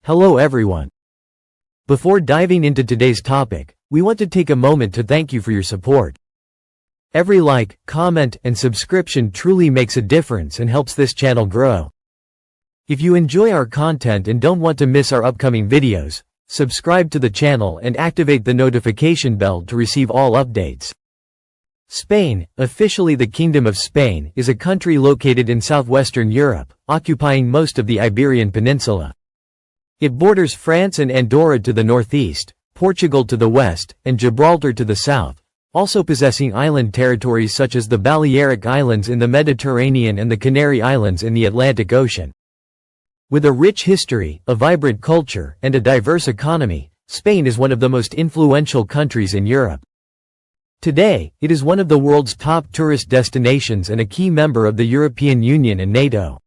Hello everyone. Before diving into today's topic, we want to take a moment to thank you for your support. Every like, comment, and subscription truly makes a difference and helps this channel grow. If you enjoy our content and don't want to miss our upcoming videos, subscribe to the channel and activate the notification bell to receive all updates. Spain, officially the Kingdom of Spain, is a country located in southwestern Europe, occupying most of the Iberian Peninsula. It borders France and Andorra to the northeast, Portugal to the west, and Gibraltar to the south, also possessing island territories such as the Balearic Islands in the Mediterranean and the Canary Islands in the Atlantic Ocean. With a rich history, a vibrant culture, and a diverse economy, Spain is one of the most influential countries in Europe. Today, it is one of the world's top tourist destinations and a key member of the European Union and NATO.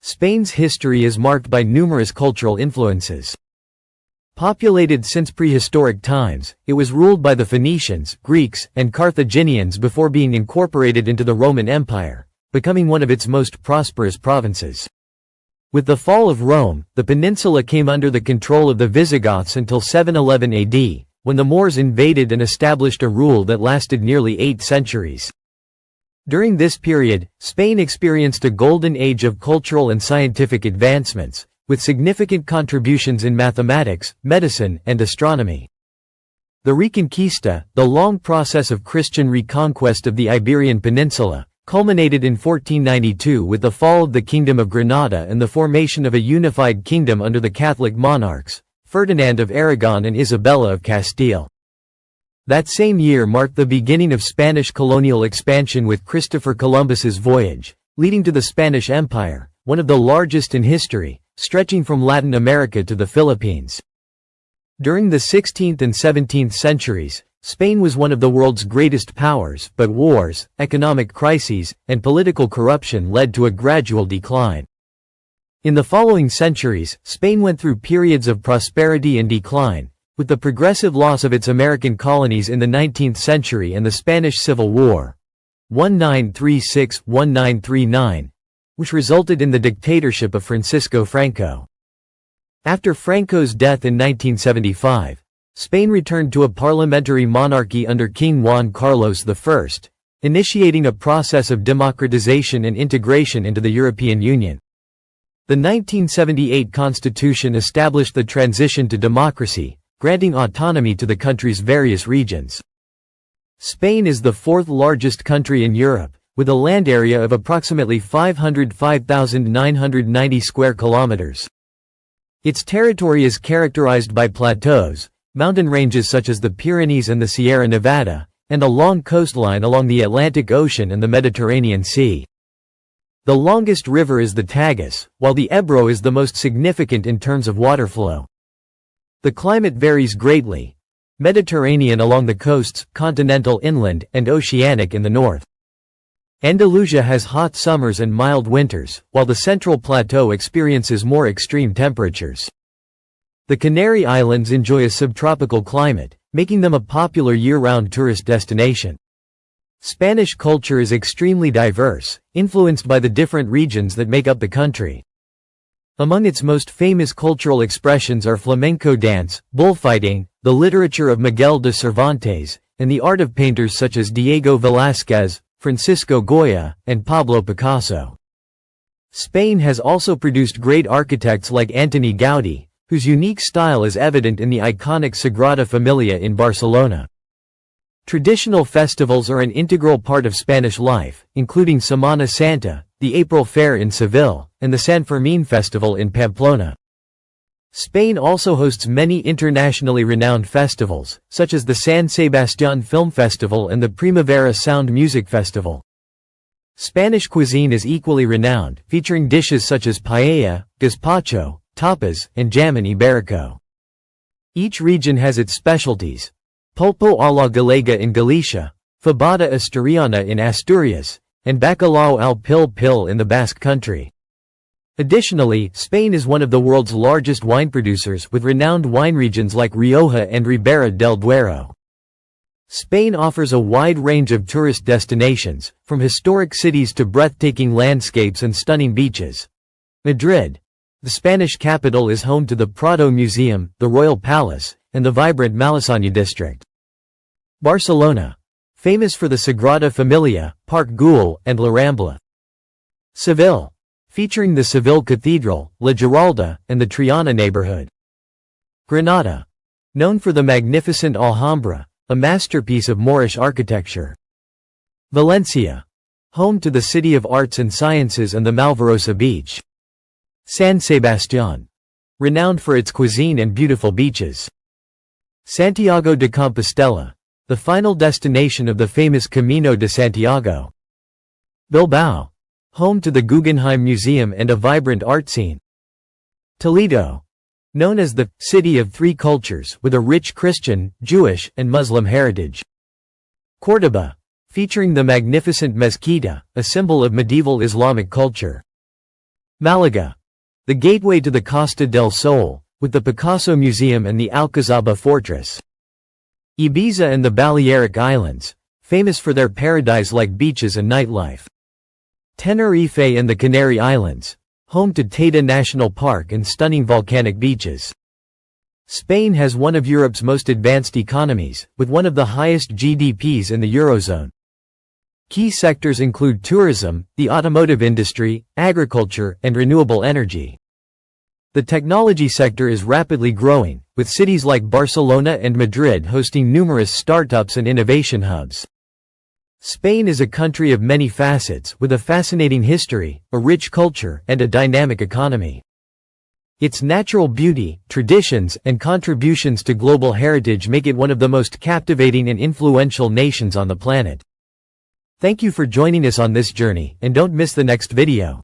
Spain's history is marked by numerous cultural influences. Populated since prehistoric times, it was ruled by the Phoenicians, Greeks, and Carthaginians before being incorporated into the Roman Empire, becoming one of its most prosperous provinces. With the fall of Rome, the peninsula came under the control of the Visigoths until 711 AD, when the Moors invaded and established a rule that lasted nearly 8 centuries. During this period, Spain experienced a golden age of cultural and scientific advancements, with significant contributions in mathematics, medicine, and astronomy. The Reconquista, the long process of Christian reconquest of the Iberian Peninsula, culminated in 1492 with the fall of the Kingdom of Granada and the formation of a unified kingdom under the Catholic monarchs, Ferdinand of Aragon and Isabella of Castile. That same year marked the beginning of Spanish colonial expansion with Christopher Columbus's voyage, leading to the Spanish Empire, one of the largest in history, stretching from Latin America to the Philippines. During the 16th and 17th centuries, Spain was one of the world's greatest powers, but wars, economic crises, and political corruption led to a gradual decline. In the following centuries, Spain went through periods of prosperity and decline, with the progressive loss of its American colonies in the 19th century and the Spanish Civil War, 1936–1939, which resulted in the dictatorship of Francisco Franco. After Franco's death in 1975, Spain returned to a parliamentary monarchy under King Juan Carlos I, initiating a process of democratization and integration into the European Union. The 1978 Constitution established the transition to democracy, granting autonomy to the country's various regions. Spain is the fourth largest country in Europe, with a land area of approximately 505,990 square kilometers. Its territory is characterized by plateaus, mountain ranges such as the Pyrenees and the Sierra Nevada, and a long coastline along the Atlantic Ocean and the Mediterranean Sea. The longest river is the Tagus, while the Ebro is the most significant in terms of water flow. The climate varies greatly: Mediterranean along the coasts, continental inland, and oceanic in the north. Andalusia has hot summers and mild winters, while the Central Plateau experiences more extreme temperatures. The Canary Islands enjoy a subtropical climate, making them a popular year-round tourist destination. Spanish culture is extremely diverse, influenced by the different regions that make up the country. Among its most famous cultural expressions are flamenco dance, bullfighting, the literature of Miguel de Cervantes, and the art of painters such as Diego Velázquez, Francisco Goya, and Pablo Picasso. Spain has also produced great architects like Antoni Gaudí, whose unique style is evident in the iconic Sagrada Familia in Barcelona. Traditional festivals are an integral part of Spanish life, including Semana Santa, the April Fair in Seville, and the San Fermín Festival in Pamplona. Spain also hosts many internationally renowned festivals, such as the San Sebastián Film Festival and the Primavera Sound Music Festival. Spanish cuisine is equally renowned, featuring dishes such as paella, gazpacho, tapas, and jamón ibérico. Each region has its specialties: pulpo a la gallega in Galicia, fabada asturiana in Asturias, and bacalao al pil pil in the Basque Country. Additionally, Spain is one of the world's largest wine producers, with renowned wine regions like Rioja and Ribera del Duero. Spain offers a wide range of tourist destinations, from historic cities to breathtaking landscapes and stunning beaches. Madrid, The Spanish capital is home to the Prado Museum, the Royal Palace, and the vibrant Malasaña district. Barcelona. Famous for the Sagrada Familia, Park Güell, and La Rambla. Seville. Featuring the Seville Cathedral, La Giralda, and the Triana neighborhood. Granada. Known for the magnificent Alhambra, a masterpiece of Moorish architecture. Valencia. Home to the City of Arts and Sciences and the Malvarosa Beach. San Sebastián. Renowned for its cuisine and beautiful beaches. Santiago de Compostela. The final destination of the famous Camino de Santiago. Bilbao. Home to the Guggenheim Museum and a vibrant art scene. Toledo. Known as the City of Three Cultures with a rich Christian, Jewish, and Muslim heritage. Córdoba. Featuring the magnificent mezquita, a symbol of medieval Islamic culture. Malaga. The gateway to the Costa del Sol, with the Picasso Museum and the Alcazaba Fortress. Ibiza and the Balearic Islands, famous for their paradise-like beaches and nightlife. Tenerife and the Canary Islands, home to Teide National Park and stunning volcanic beaches. Spain has one of Europe's most advanced economies, with one of the highest GDPs in the Eurozone. Key sectors include tourism, the automotive industry, agriculture, and renewable energy. The technology sector is rapidly growing, with cities like Barcelona and Madrid hosting numerous startups and innovation hubs. Spain is a country of many facets, with a fascinating history, a rich culture, and a dynamic economy. Its natural beauty, traditions, and contributions to global heritage make it one of the most captivating and influential nations on the planet. Thank you for joining us on this journey, and don't miss the next video.